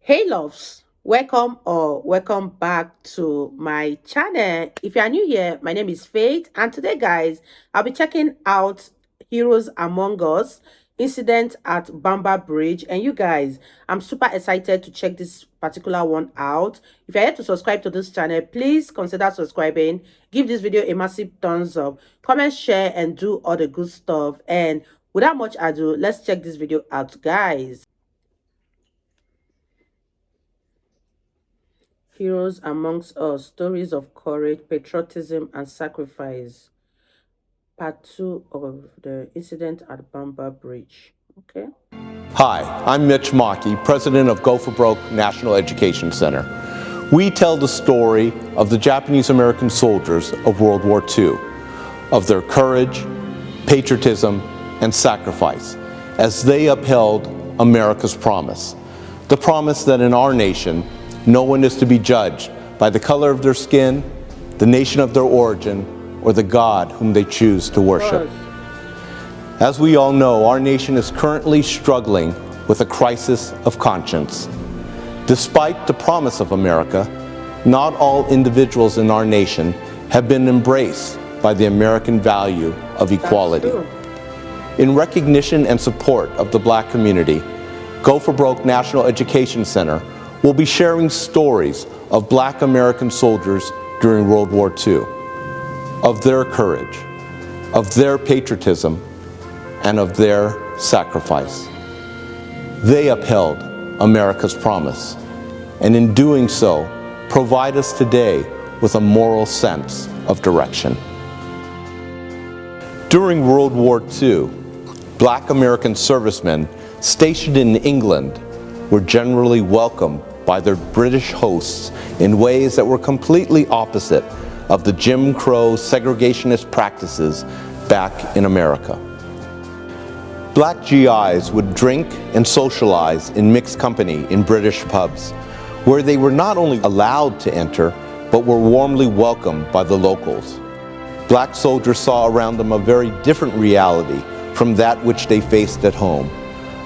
Hey loves, welcome back to my channel. If you are new here, my name is Faith, and today guys, I'll be checking out Heroes Among Us incident at Bamber Bridge. And you guys, I'm super excited to check this particular one out. If you're yet to subscribe to this channel, please consider subscribing, give this video a massive thumbs up, comment, share, and do all the good stuff. And without much ado, let's check this video out guys. Heroes Amongst Us, Stories of Courage, Patriotism, and Sacrifice. Part 2 of the incident at Bamber Bridge. Okay. Hi, I'm Mitch Maki, president of Go for Broke National Education Center. We tell the story of the Japanese-American soldiers of World War II, of their courage, patriotism, and sacrifice as they upheld America's promise. The promise that in our nation, no one is to be judged by the color of their skin, the nation of their origin, or the God whom they choose to worship. As we all know, our nation is currently struggling with a crisis of conscience. Despite the promise of America, not all individuals in our nation have been embraced by the American value of equality. In recognition and support of the Black community, Go for Broke National Education Center will be sharing stories of Black American soldiers during World War II, of their courage, of their patriotism, and of their sacrifice. They upheld America's promise, and in doing so, provide us today with a moral sense of direction. During World War II, Black American servicemen stationed in England were generally welcomed by their British hosts in ways that were completely opposite of the Jim Crow segregationist practices back in America. Black GIs would drink and socialize in mixed company in British pubs, where they were not only allowed to enter, but were warmly welcomed by the locals. Black soldiers saw around them a very different reality from that which they faced at home,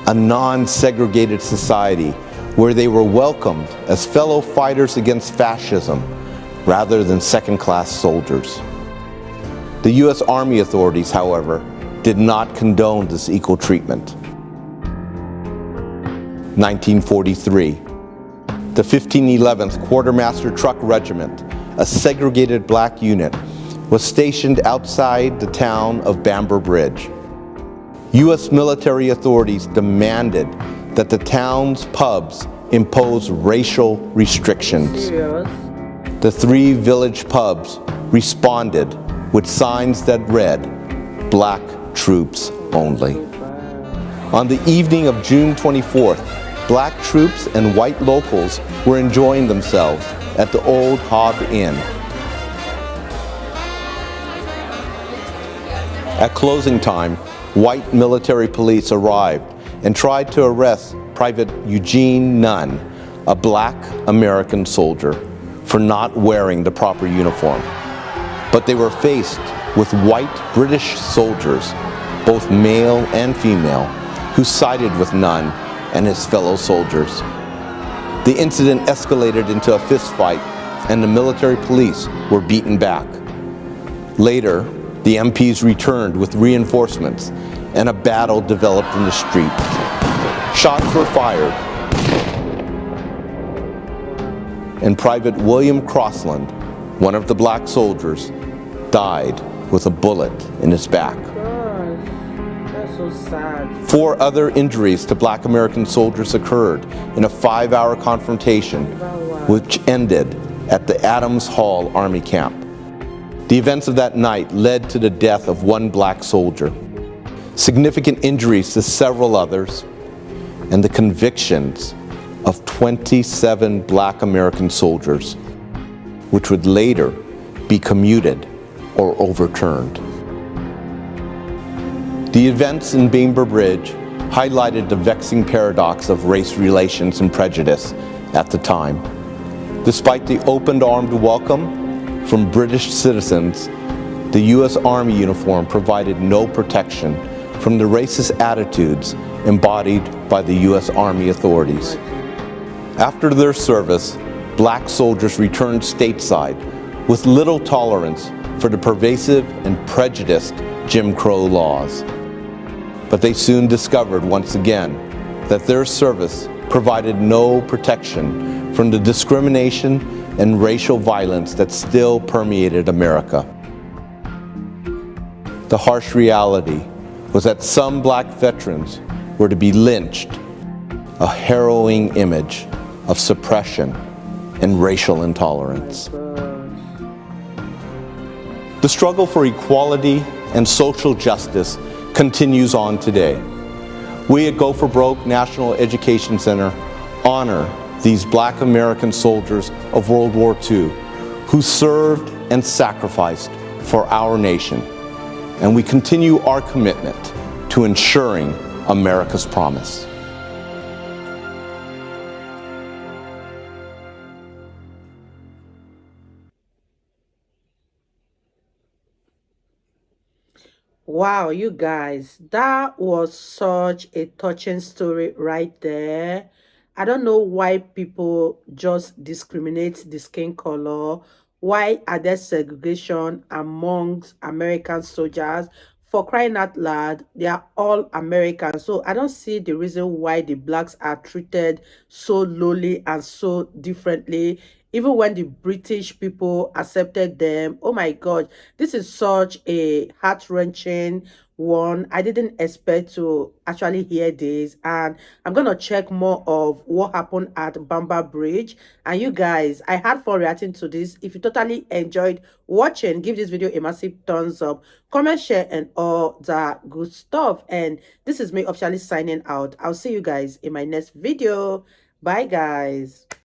a non-segregated society where they were welcomed as fellow fighters against fascism rather than second-class soldiers. The U.S. Army authorities, however, did not condone this equal treatment. 1943, the 1511th Quartermaster Truck Regiment, a segregated Black unit, was stationed outside the town of Bamber Bridge. U.S. military authorities demanded that the town's pubs impose racial restrictions. The 3 village pubs responded with signs that read, "Black troops only." On the evening of June 24th, Black troops and white locals were enjoying themselves at the Old Hog Inn. At closing time, white military police arrived and tried to arrest Private Eugene Nunn, a Black American soldier, for not wearing the proper uniform. But they were faced with white British soldiers, both male and female, who sided with Nunn and his fellow soldiers. The incident escalated into a fistfight, and the military police were beaten back. Later, the MPs returned with reinforcements, and a battle developed in the street. Shots were fired, and Private William Crossland, one of the Black soldiers, died with a bullet in his back. That's so sad. 4 other injuries to Black American soldiers occurred in a 5-hour confrontation, which ended at the Adams Hall Army Camp. The events of that night led to the death of 1 Black soldier, significant injuries to several others, and the convictions of 27 Black American soldiers, which would later be commuted or overturned. The events in Bamber Bridge highlighted the vexing paradox of race relations and prejudice at the time. Despite the open armed welcome from British citizens, the U.S. Army uniform provided no protection from the racist attitudes embodied by the U.S. Army authorities. After their service, black soldiers returned stateside with little tolerance for the pervasive and prejudiced Jim Crow laws. But they soon discovered once again that their service provided no protection from the discrimination and racial violence that still permeated America. The harsh reality was that some black veterans were to be lynched, a harrowing image of suppression and racial intolerance. The struggle for equality and social justice continues on today. We at Go for Broke National Education Center honor these black American soldiers of World War II who served and sacrificed for our nation, and we continue our commitment to ensuring America's promise. Wow, you guys, that was such a touching story right there. I don't know why people just discriminate the skin color. Why are there segregation amongst American soldiers? For crying out loud, they are all Americans. So I don't see the reason why the blacks are treated so lowly and so differently. Even when the British people accepted them, oh my God, this is such a heart-wrenching one. I didn't expect to actually hear this, and I'm gonna check more of what happened at Bamber Bridge. And you guys, I had fun reacting to this. If you totally enjoyed watching, give this video a massive thumbs up, comment, share, and all that good stuff. And this is me officially signing out. I'll see you guys in my next video. Bye guys.